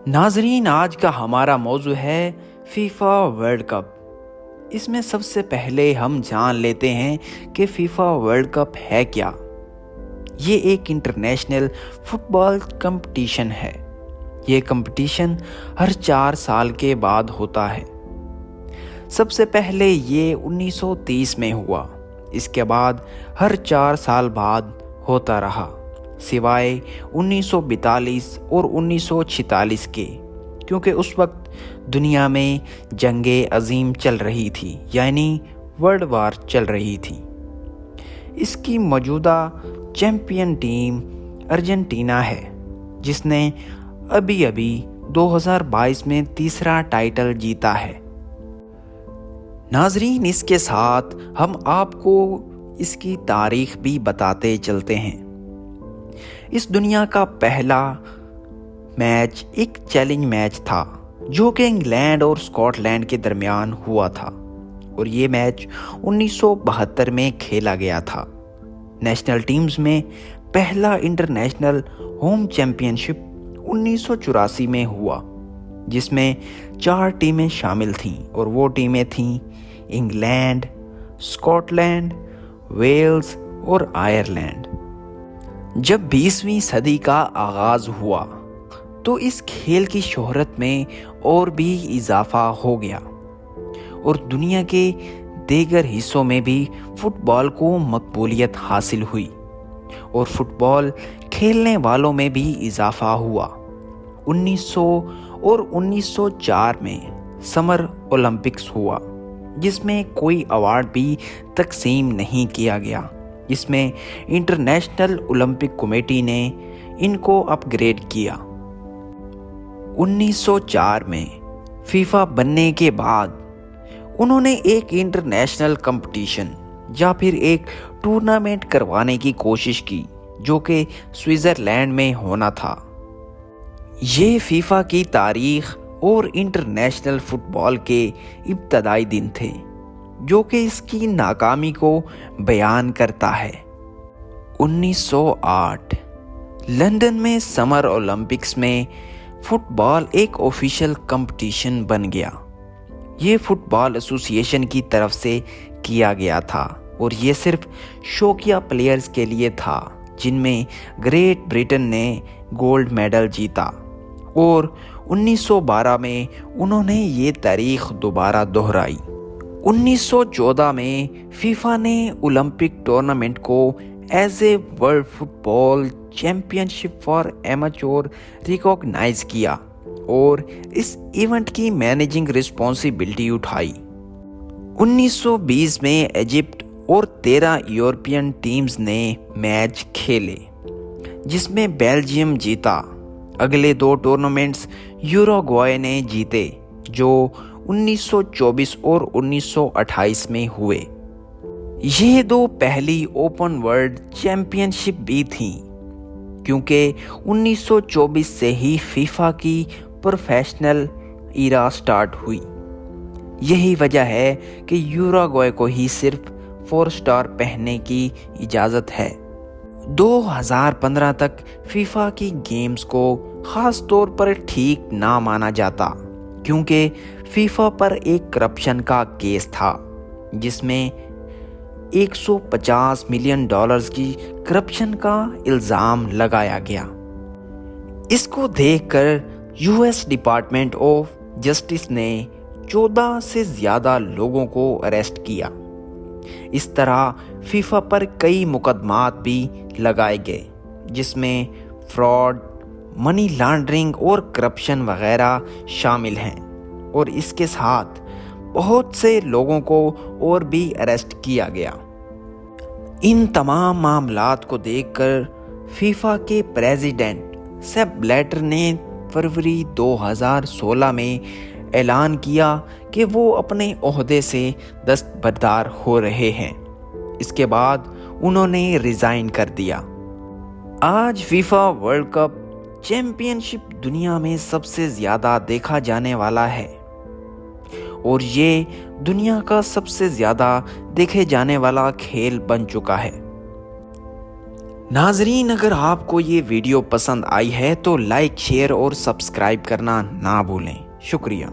ناظرین، آج کا ہمارا موضوع ہے فیفا ورلڈ کپ۔ اس میں سب سے پہلے ہم جان لیتے ہیں کہ فیفا ورلڈ کپ ہے کیا۔ یہ ایک انٹرنیشنل فٹ بال کمپٹیشن ہے۔ یہ کمپٹیشن ہر 4 سال کے بعد ہوتا ہے۔ سب سے پہلے یہ 1930 میں ہوا۔ اس کے بعد ہر 4 سال بعد ہوتا رہا، سوائے 1942 اور 1946 کے، کیونکہ اس وقت دنیا میں جنگ عظیم چل رہی تھی، یعنی ورلڈ وار چل رہی تھی۔ اس کی موجودہ چیمپئن ٹیم ارجنٹینا ہے، جس نے ابھی 2022 میں تیسرا ٹائٹل جیتا ہے۔ ناظرین، اس کے ساتھ ہم آپ کو اس کی تاریخ بھی بتاتے چلتے ہیں۔ اس دنیا کا پہلا میچ ایک چیلنج میچ تھا، جو کہ انگلینڈ اور اسکاٹ لینڈ کے درمیان ہوا تھا، اور یہ میچ 1972 میں کھیلا گیا تھا۔ نیشنل ٹیمز میں پہلا انٹرنیشنل ہوم چیمپئن شپ 1984 میں ہوا، جس میں 4 ٹیمیں شامل تھیں، اور وہ ٹیمیں تھیں انگلینڈ، اسکاٹ لینڈ، ویلز اور آئرلینڈ۔ جب 20ویں صدی کا آغاز ہوا تو اس کھیل کی شہرت میں اور بھی اضافہ ہو گیا، اور دنیا کے دیگر حصوں میں بھی فٹ بال کو مقبولیت حاصل ہوئی، اور فٹ بال کھیلنے والوں میں بھی اضافہ ہوا۔ 1900 اور 1904 میں سمر اولمپکس ہوا، جس میں کوئی ایوارڈ بھی تقسیم نہیں کیا گیا، جس میں انٹرنیشنل اولمپک کمیٹی نے ان کو اپ گریڈ کیا۔ 1904 میں فیفا بننے کے بعد انہوں نے ایک انٹرنیشنل کمپٹیشن یا پھر ایک ٹورنامنٹ کروانے کی کوشش کی، جو کہ سوئٹزرلینڈ میں ہونا تھا۔ یہ فیفا کی تاریخ اور انٹرنیشنل فٹ بال کے ابتدائی دن تھے، جو کہ اس کی ناکامی کو بیان کرتا ہے۔ 1908 لندن میں سمر اولمپکس میں فٹ بال ایک آفیشیل کمپٹیشن بن گیا۔ یہ فٹ بال ایسوسی ایشن کی طرف سے کیا گیا تھا، اور یہ صرف شوقیہ پلیئرز کے لیے تھا، جن میں گریٹ برٹن نے گولڈ میڈل جیتا، اور 1912 میں انہوں نے یہ تاریخ دوبارہ دہرائی۔ 1914 میں فیفا نے اولمپک ٹورنامنٹ کو as a world football championship for amateur recognise کیا، اور اس ایونٹ کی مینیجنگ رسپانسبلٹی اٹھائی۔ 1920 میں ایجپٹ اور 13 یورپین ٹیمز نے میچ کھیلے، جس میں بیلجیم جیتا۔ اگلے 2 ٹورنامنٹس یوروگوائے نے جیتے، جو 1924 اور 1928 میں ہوئے۔ یہ 2 پہلی اوپن ورلڈ چیمپئن شپ بھی تھیں، کیونکہ 1924 سے ہی فیفا کی پروفیشنل ایرا سٹارٹ ہوئی۔ یہی وجہ ہے کہ یوروگوائے کو ہی صرف 4 سٹار پہننے کی اجازت ہے۔ 2015 تک فیفا کی گیمز کو خاص طور پر ٹھیک نہ مانا جاتا، کیونکہ فیفا پر ایک کرپشن کا کیس تھا، جس میں $150 ملین کی کرپشن کا الزام لگایا گیا۔ اس کو دیکھ کر US ڈپارٹمنٹ آف جسٹس نے 14 سے زیادہ لوگوں کو اریسٹ کیا۔ اس طرح فیفا پر کئی مقدمات بھی لگائے گئے، جس میں فراڈ، منی لانڈرنگ اور کرپشن وغیرہ شامل ہیں، اور اس کے ساتھ بہت سے لوگوں کو اور بھی اریسٹ کیا گیا۔ ان تمام معاملات کو دیکھ کر فیفا کے پریزیڈنٹ سیپ بلیٹر نے فروری 2016 میں اعلان کیا کہ وہ اپنے عہدے سے دستبردار ہو رہے ہیں۔ اس کے بعد انہوں نے ریزائن کر دیا۔ آج فیفا ورلڈ کپ چیمپئن شپ دنیا میں سب سے زیادہ دیکھا جانے والا ہے، اور یہ دنیا کا سب سے زیادہ دیکھے جانے والا کھیل بن چکا ہے۔ ناظرین، اگر آپ کو یہ ویڈیو پسند آئی ہے تو لائک، شیئر اور سبسکرائب کرنا نہ بھولیں۔ شکریہ۔